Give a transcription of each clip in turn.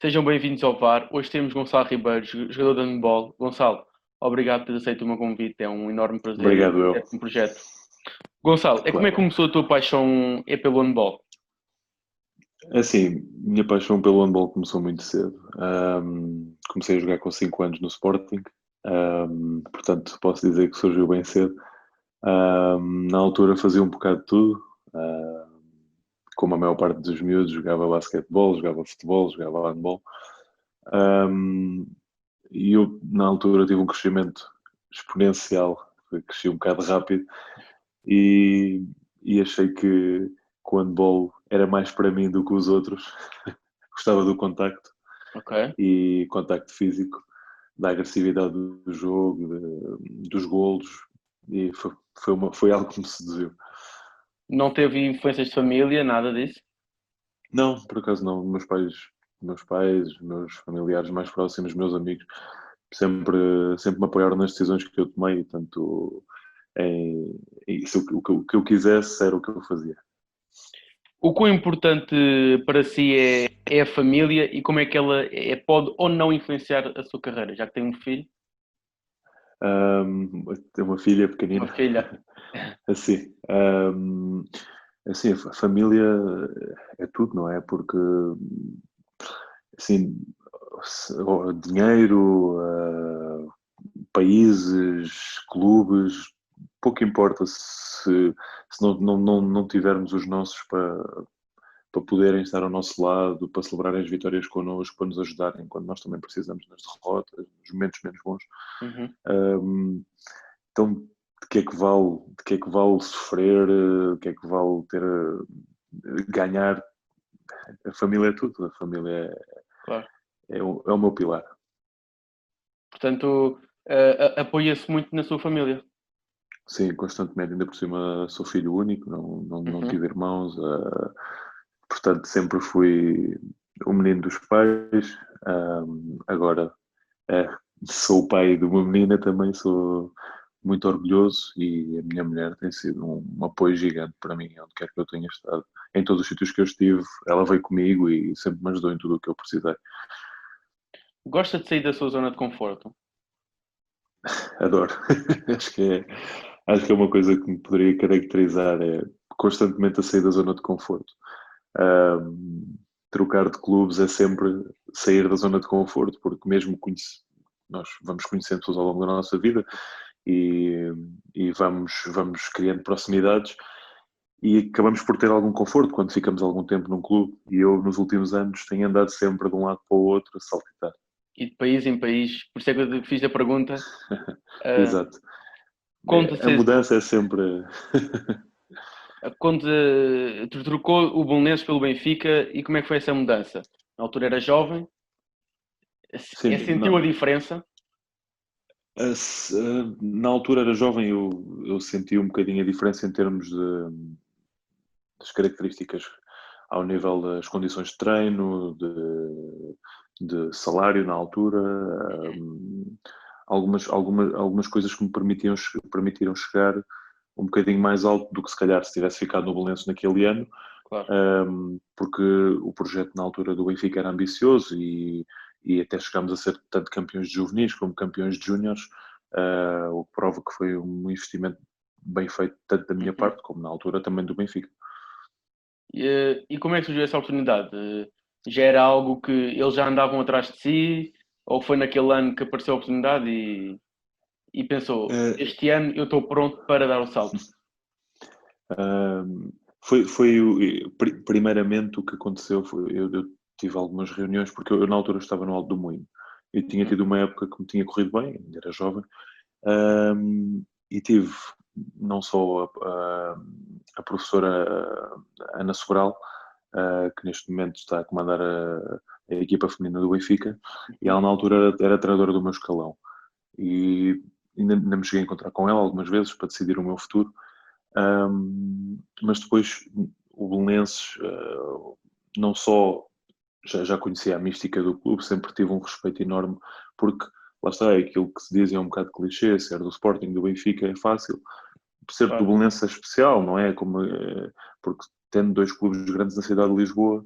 Sejam bem-vindos ao VAR. Hoje temos Gonçalo Ribeiro, jogador de handball. Gonçalo, obrigado por ter aceito o meu convite. É um enorme prazer Obrigado, ter eu. um projeto. Gonçalo, como é que Claro. começou a tua paixão pelo handball? Assim, minha paixão pelo handball começou muito cedo. Comecei a jogar com 5 anos no Sporting, portanto posso dizer que surgiu bem cedo. Na altura fazia um bocado de tudo, como a maior parte dos miúdos, jogava basquetebol, jogava futebol, jogava handball. Ahm, e eu, na altura, tive um crescimento exponencial, cresci um bocado rápido e, e achei que o handball era mais para mim do que os outros. Gostava do contacto Ok. e contacto físico, da agressividade do jogo, dos golos, e foi algo que me seduziu. Não teve influências de família, nada disso? Não, por acaso não. Meus familiares mais próximos, meus amigos, sempre me apoiaram nas decisões que eu tomei, tanto se o que eu quisesse era o que eu fazia. O quão importante para si é a família e como é que ela pode ou não influenciar a sua carreira? Já que tem um filho, Tenho uma filha uma pequenina, filha. assim, assim, a família é tudo, não é? Porque, assim, dinheiro, países, clubes, pouco importa se não tivermos os nossos para poderem estar ao nosso lado, para celebrarem as vitórias connosco, para nos ajudarem quando nós também precisamos nas derrotas, nos momentos menos bons. Uhum. Um, então, de que é que vale sofrer, de que é que vale ter, ganhar? A família é tudo, a família Claro. é o meu pilar. Portanto, apoia-se muito na sua família. Sim, constantemente, ainda por cima sou filho único, não Uhum. tive irmãos, portanto sempre fui o menino dos pais. Agora eh, sou o pai de uma menina, também sou muito orgulhoso e a minha mulher tem sido um apoio gigante para mim, onde quer que eu tenha estado. Em todos os sítios que eu estive, ela veio comigo e sempre me ajudou em tudo o que eu precisei. Gosta de sair da sua zona de conforto? Adoro. acho que é, acho que é uma coisa que me poderia caracterizar, é constantemente a sair da zona de conforto. Um, Trocar de clubes é sempre sair da zona de conforto, porque mesmo nós vamos conhecendo pessoas ao longo da nossa vida e, e vamos criando proximidades e acabamos por ter algum conforto quando ficamos algum tempo num clube. E eu, nos últimos anos, tenho andado sempre de um lado para o outro a saltitar. E de país em país, por isso é que eu fiz a pergunta. Uh, Exato. A conta-se, mudança é sempre. conta, trocou o Belenenses pelo Benfica e como é que foi essa mudança? Na altura era jovem, Sim, sentiu a não. diferença? Na altura era jovem, eu senti um bocadinho a diferença em termos das características ao nível das condições de treino, de salário na altura, algumas coisas que me permitiram chegar um bocadinho mais alto do que se calhar se tivesse ficado no Belenenses naquele ano, Claro. porque o projeto na altura do Benfica era ambicioso e até chegámos a ser tanto campeões de juvenis como campeões de júniores, o que prova que foi um investimento bem feito tanto da minha Uhum. parte como na altura também do Benfica. E como é que surgiu essa oportunidade? Já era algo que eles já andavam atrás de si? Ou foi naquele ano que apareceu a oportunidade e pensou, Uh, este ano eu estou pronto para dar o salto? Primeiramente o que aconteceu foi eu tive algumas reuniões porque eu na altura estava no Alto do Moinho e tinha Uhum. tido uma época que me tinha corrido bem, ainda era jovem, e tive não só a professora Ana Sobral, que neste momento está a comandar a equipa feminina do Benfica, e Uhum. ela na altura era treinadora do meu escalão. E ainda me cheguei a encontrar com ela algumas vezes para decidir o meu futuro. Mas depois o Belenenses, não só já conhecia a mística do clube, sempre tive um respeito enorme, porque lá está, é aquilo que se diz, é um bocado clichê, ser do Sporting, do Benfica é fácil, ser do Claro. Belenenses é especial, não é? Porque tendo dois clubes grandes na cidade de Lisboa,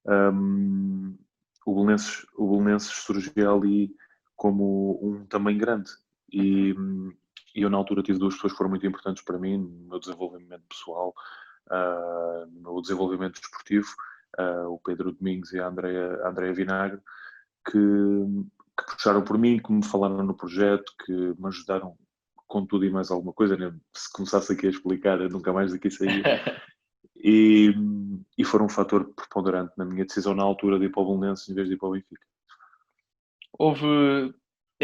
um, o Belenenses surgia ali como um também grande. E eu, na altura, tive duas pessoas que foram muito importantes para mim, no meu desenvolvimento pessoal, no meu desenvolvimento desportivo, o Pedro Domingos e a Andrea Vinagre, que puxaram por mim, que me falaram no projeto, que me ajudaram com tudo e mais alguma coisa. Né? Se começasse aqui a explicar, eu nunca mais daqui saía. E foram um fator preponderante na minha decisão na altura de ir para o Belenenses em vez de ir para o Benfica.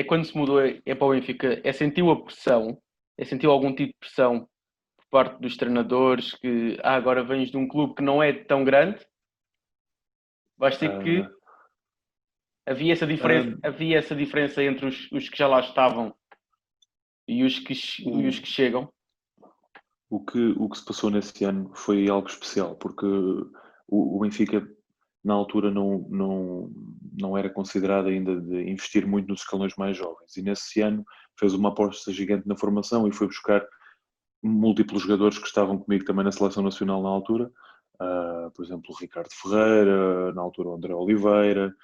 Quando se mudou para o Benfica, sentiu a pressão? Sentiu algum tipo de pressão por parte dos treinadores que agora vens de um clube que não é tão grande? Vais ter que... Havia essa diferença entre os que já lá estavam e os que chegam? O que se passou nesse ano foi algo especial, porque o Benfica, na altura, não era considerado ainda de investir muito nos escalões mais jovens. E nesse ano fez uma aposta gigante na formação e foi buscar múltiplos jogadores que estavam comigo também na Seleção Nacional na altura. Por exemplo, o Ricardo Ferreira, na altura o André Oliveira,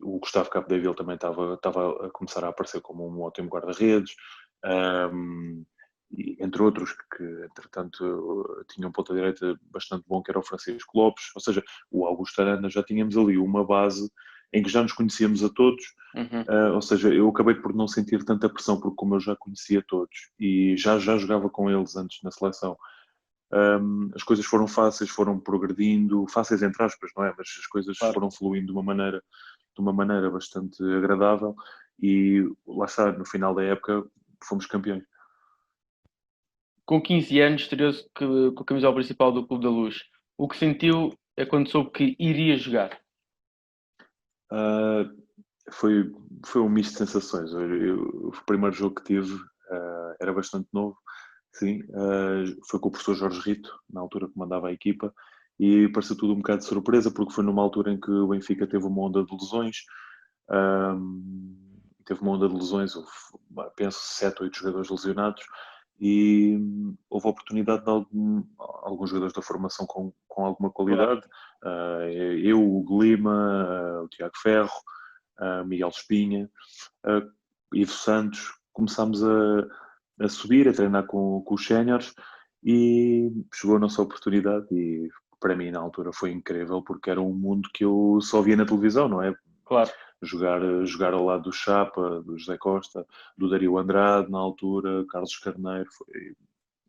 o Gustavo Capdeville também estava a começar a aparecer como um ótimo guarda-redes, entre outros que, entretanto, tinham um ponta-direita bastante bom, que era o Francisco Lopes. Ou seja, o Augusto Arana, já tínhamos ali uma base em que já nos conhecíamos a todos. Ou seja, eu acabei por não sentir tanta pressão, porque como eu já conhecia todos e já jogava com eles antes na seleção, as coisas foram fáceis, foram progredindo, fáceis entre aspas, não é? Mas as coisas foram fluindo de uma maneira bastante agradável e lá está, no final da época fomos campeões. Com 15 anos, estreou-se com a camisola principal do Clube da Luz. O que sentiu é quando soube que iria jogar? Foi um misto de sensações. O primeiro jogo que tive era bastante novo, sim. Foi com o professor Jorge Rito, na altura que mandava a equipa, e pareceu tudo um bocado de surpresa, porque foi numa altura em que o Benfica teve uma onda de lesões. Teve uma onda de lesões, houve, penso, 7, 8 jogadores lesionados, e houve a oportunidade de alguns jogadores da formação com alguma qualidade. Eu, o Lima, o Tiago Ferro, Miguel Espinha, Ivo Santos, começámos a subir, a treinar com os séniores, e chegou a nossa oportunidade e para mim na altura foi incrível, porque era um mundo que eu só via na televisão, não é? Claro. Jogar ao lado do Chapa, do José Costa, do Dario Andrade na altura, Carlos Carneiro, foi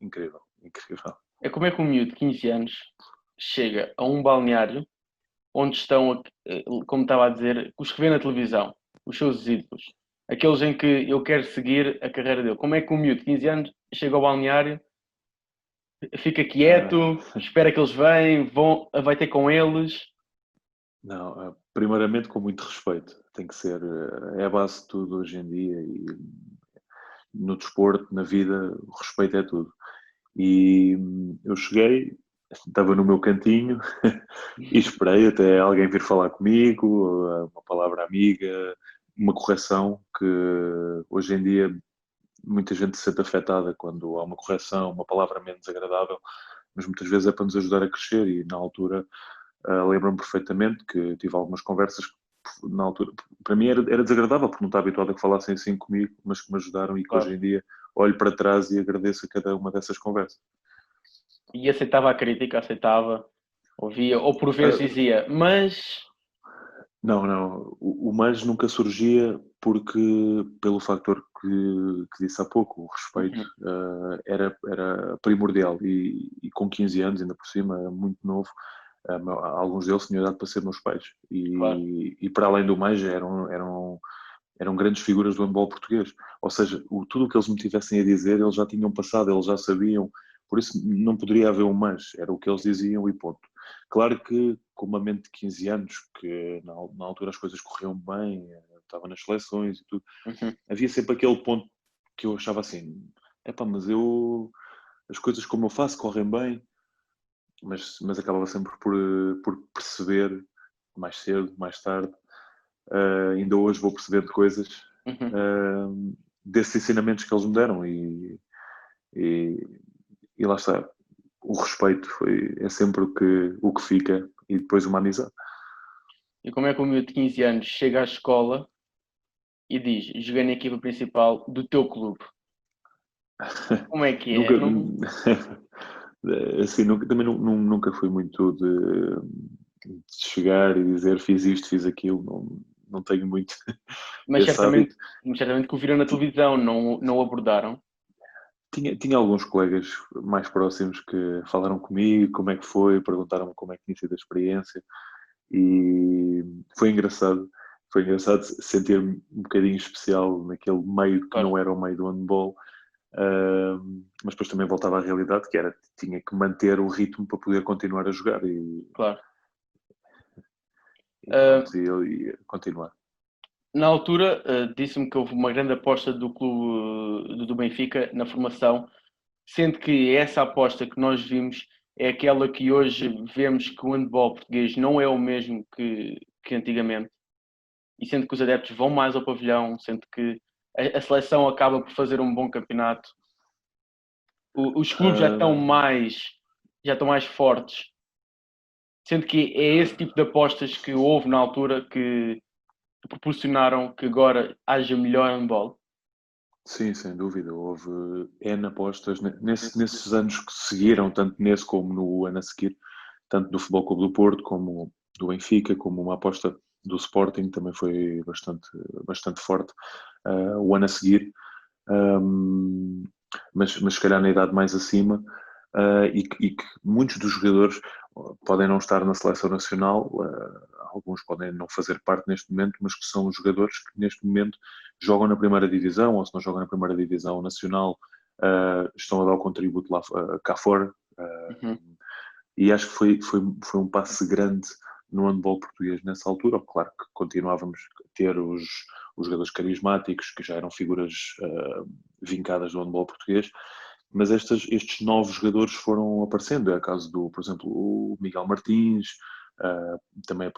incrível, incrível. Como é que um miúdo de 15 anos chega a um balneário onde estão, como estava a dizer, os que vê na televisão, os seus ídolos, aqueles em que eu quero seguir a carreira dele. Como é que um miúdo de 15 anos chega ao balneário, fica quieto, espera que eles venham, vai ter com eles? Não, primeiramente com muito respeito. Tem que ser, é a base de tudo hoje em dia, e no desporto, na vida, o respeito é tudo. E eu cheguei, estava no meu cantinho e esperei até alguém vir falar comigo, uma palavra amiga, uma correção, que hoje em dia muita gente se sente afetada quando há uma correção, uma palavra menos agradável, mas muitas vezes é para nos ajudar a crescer. E na altura lembro-me perfeitamente que tive algumas conversas que na altura para mim era desagradável, porque não estava habituado a que falassem assim comigo, mas que me ajudaram, e que hoje em dia olho para trás e agradeço a cada uma dessas conversas. E aceitava a crítica, ouvia, ou por vezes dizia, mas... Não, o mas nunca surgia, porque pelo fator que disse há pouco, o respeito era primordial, e com 15 anos, ainda por cima, era muito novo. Alguns deles tinham idade para ser meus pais, e para além do mais eram grandes figuras do handball português. Ou seja, tudo o que eles me tivessem a dizer, eles já tinham passado, eles já sabiam, por isso não poderia haver um mas, era o que eles diziam e ponto. Claro que com uma mente de 15 anos, que na altura as coisas corriam bem, estava nas seleções e tudo, havia sempre aquele ponto que eu achava assim, mas as coisas como eu faço correm bem, mas acabava sempre por perceber, mais cedo, mais tarde. Ainda hoje vou percebendo coisas desses ensinamentos que eles me deram, e lá está. o respeito é sempre o que fica e depois uma amizade. E como é que o miúdo de 15 anos chega à escola e diz: joguei na equipa principal do teu clube? Como é que é? Nunca, Não... assim, nunca fui muito de chegar e dizer fiz isto, fiz aquilo, não tenho muito Mas esse hábito. certamente que o viram na televisão, não o abordaram. Tinha alguns colegas mais próximos que falaram comigo como é que foi, perguntaram-me como é que tinha sido a experiência e foi engraçado. Foi engraçado sentir-me um bocadinho especial naquele meio que Claro, não era o meio do handball, mas depois também voltava à realidade, que era tinha que manter o ritmo para poder continuar a jogar claro. e Uh, pronto, e ia continuar. Na altura, disse-me que houve uma grande aposta do clube do Benfica na formação, sendo que essa aposta que nós vimos é aquela que hoje vemos que o handball português não é o mesmo que antigamente, e sendo que os adeptos vão mais ao pavilhão, sendo que a seleção acaba por fazer um bom campeonato, os clubes já estão mais fortes, sendo que é esse tipo de apostas que houve na altura que proporcionaram que agora haja melhor handball. Sim, sem dúvida. Houve N apostas nesses anos que seguiram, tanto nesse como no ano a seguir, tanto do Futebol Clube do Porto, como do Benfica, como uma aposta do Sporting, também foi bastante forte o ano a seguir. Um, mas se calhar na idade mais acima, e que muitos dos jogadores podem não estar na seleção nacional, alguns podem não fazer parte neste momento, mas que são jogadores que neste momento jogam na primeira divisão, ou se não jogam na primeira divisão nacional, estão a dar o contributo lá, cá fora. Uhum. E acho que foi um passo grande no handball português nessa altura. Claro que continuávamos a ter os jogadores carismáticos, que já eram figuras vincadas do handball português, mas estes novos jogadores foram aparecendo. É o caso por exemplo, o Miguel Martins, também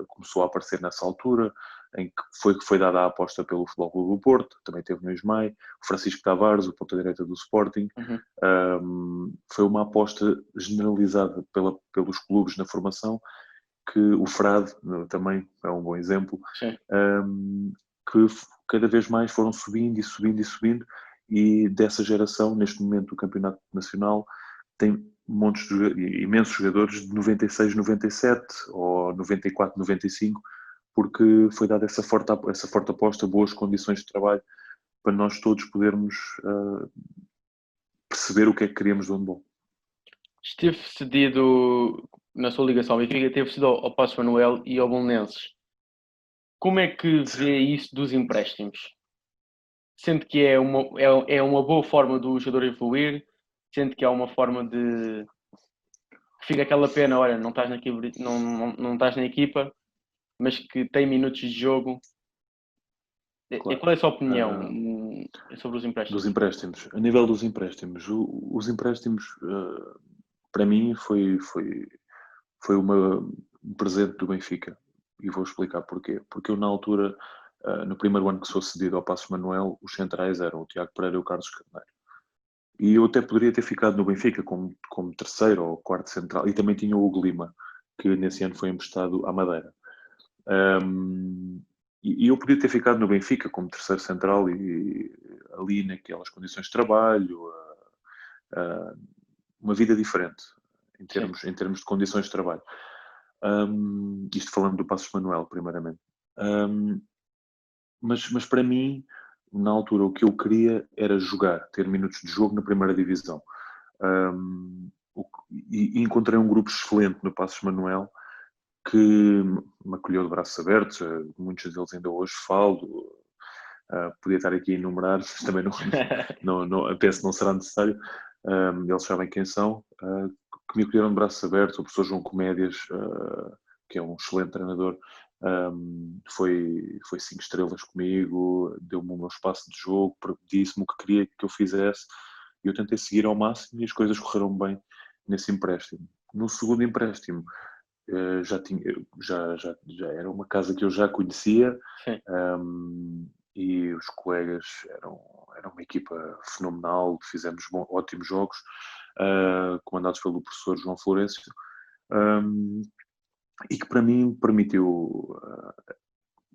começou a aparecer nessa altura, em que foi dada a aposta pelo Futebol Clube do Porto, também teve no Ismael, o Francisco Tavares, o ponta-direita do Sporting. Uhum. Foi uma aposta generalizada pelos clubes na formação, que o Frade também é um bom exemplo, Sim. que cada vez mais foram subindo e subindo e subindo, e dessa geração, neste momento, o Campeonato Nacional tem imensos jogadores de 96, 97 ou 94, 95, porque foi dada essa forte aposta, boas condições de trabalho para nós todos podermos perceber o que é que queríamos do handball. Esteve cedido na sua ligação ao Benfica, teve cedido ao Paços Manuel e ao Belenenses. Como é que vê isso dos empréstimos? Sendo que é uma boa forma do jogador evoluir, sendo que é uma forma de que fica aquela pena, olha, não estás não estás na equipa, mas que tem minutos de jogo. Claro. Qual é a sua opinião sobre os Dos empréstimos? empréstimos. A nível dos empréstimos, os empréstimos, para mim, foi um presente do Benfica. E vou explicar porquê. Porque eu, na altura, no primeiro ano que sou cedido ao Passos Manuel, os centrais eram o Tiago Pereira e o Carlos Carneiro. E eu até poderia ter ficado no Benfica como terceiro ou quarto central. E também tinha o Hugo Lima, que nesse ano foi emprestado à Madeira. E eu podia ter ficado no Benfica como terceiro central e ali naquelas condições de trabalho, uma vida diferente Sim. em termos de condições de trabalho. Isto falando do Passos Manuel, primeiramente. Mas para mim, na altura, o que eu queria era jogar, ter minutos de jogo na primeira divisão. E encontrei um grupo excelente no Passos Manuel que me acolheu de braços abertos. Muitos deles ainda hoje falo. Podia estar aqui a enumerar, mas também penso que não será necessário. Eles sabem quem são, que me acolheram de braços abertos. O professor João Comédias, que é um excelente treinador, foi 5 estrelas comigo, deu-me o meu espaço de jogo, disse-me o que queria que eu fizesse e eu tentei seguir ao máximo e as coisas correram bem nesse empréstimo. No segundo empréstimo, já era uma casa que eu já conhecia. Sim. E os colegas eram uma equipa fenomenal, fizemos ótimos jogos. comandados pelo professor João Florencio, e que para mim permitiu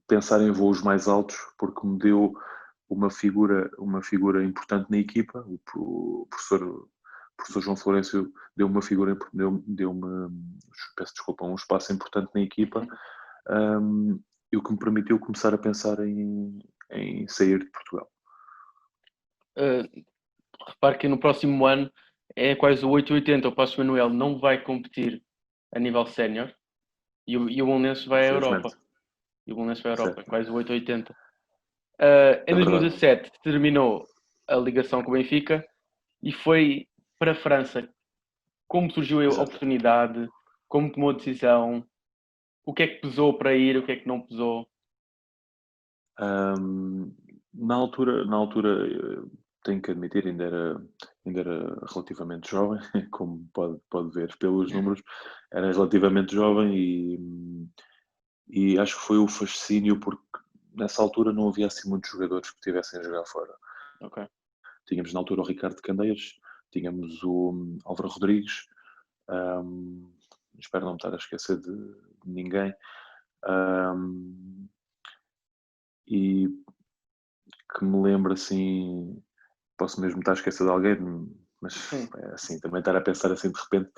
pensar em voos mais altos, porque me deu uma figura importante na equipa. O professor João Florencio deu uma figura, deu-me, peço desculpa, um espaço importante na equipa, e o que me permitiu começar a pensar em sair de Portugal. Repare que no próximo ano é quase o 880. O Passos Manuel não vai competir a nível sénior e o Belenenses vai à Europa. Infelizmente. E o Belenenses vai à Europa, Certo. é quase o 880. Em É verdade. 2017 terminou a ligação com o Benfica e foi para a França. Como surgiu a Exato. oportunidade? Como tomou a decisão? O que é que pesou para ir? O que é que não pesou? Na altura, tenho que admitir, ainda era relativamente jovem, como pode ver pelos números, era relativamente jovem e acho que foi o fascínio, porque nessa altura não havia assim muitos jogadores que tivessem a jogar fora. Ok. Tínhamos na altura o Ricardo Candeias, tínhamos o Álvaro Rodrigues, espero não me estar a esquecer de ninguém, e que me lembro assim, posso mesmo estar a esquecer de alguém, mas é assim, também estar a pensar assim de repente.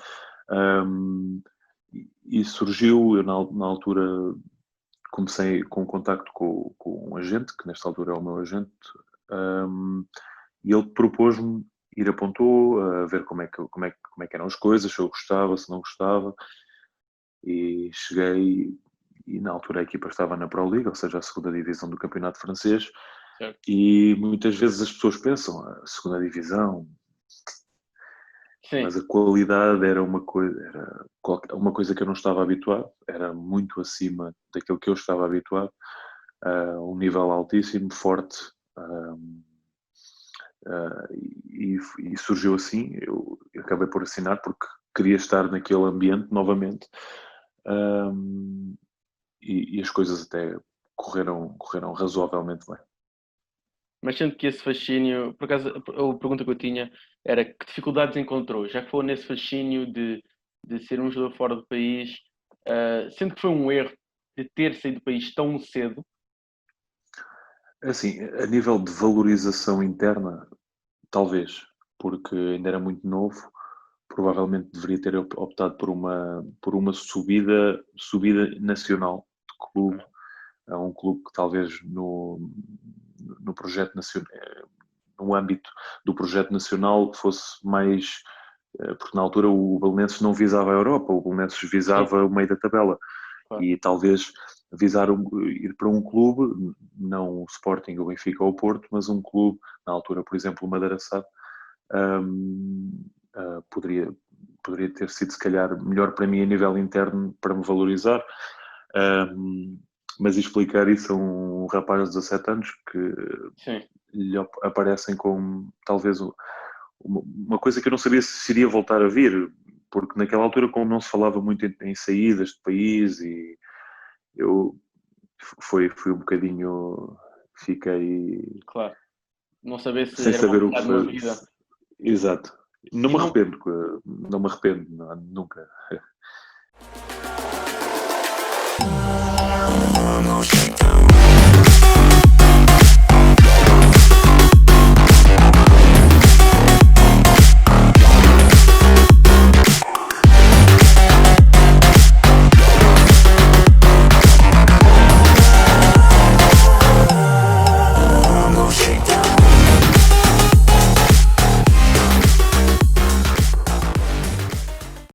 E surgiu, eu na altura comecei com contacto com um agente, que nesta altura é o meu agente, e ele propôs-me ir a Ponto, a ver como é que eram as coisas, se eu gostava, se não gostava, e cheguei, e na altura a equipa estava na Pro League, ou seja, a segunda divisão do campeonato francês, Certo. e muitas vezes as pessoas pensam, a segunda divisão, Sim. mas a qualidade era uma coisa que eu não estava habituado, era muito acima daquilo que eu estava habituado, um nível altíssimo, forte, e surgiu assim. Eu acabei por assinar porque queria estar naquele ambiente novamente, e as coisas até correram razoavelmente bem. Mas sendo que esse fascínio, por acaso, a pergunta que eu tinha era que dificuldades encontrou, já que foi nesse fascínio de ser um jogador fora do país, sendo que foi um erro de ter saído do país tão cedo. Assim, a nível de valorização interna, talvez, porque ainda era muito novo, provavelmente deveria ter optado por uma subida nacional de clube, a um clube que talvez no projeto nacional, no âmbito do projeto nacional fosse mais, porque na altura o Belenenses não visava a Europa, o Belenenses visava o meio da tabela, Claro. e talvez ir para um clube, não o Sporting, o Benfica ou o Porto, mas um clube, na altura, por exemplo, o Madeira SAD, poderia ter sido, se calhar, melhor para mim a nível interno para me valorizar. Mas explicar isso a um rapaz de 17 anos que Sim. lhe aparecem como talvez uma coisa que eu não sabia se iria voltar a vir, porque naquela altura, como não se falava muito em saídas de país, e eu fui um bocadinho, fiquei Claro. Não saber se sem era uma saber o que metade de uma fazer. vida. Exato. Não E me não, arrependo, não me arrependo, nunca.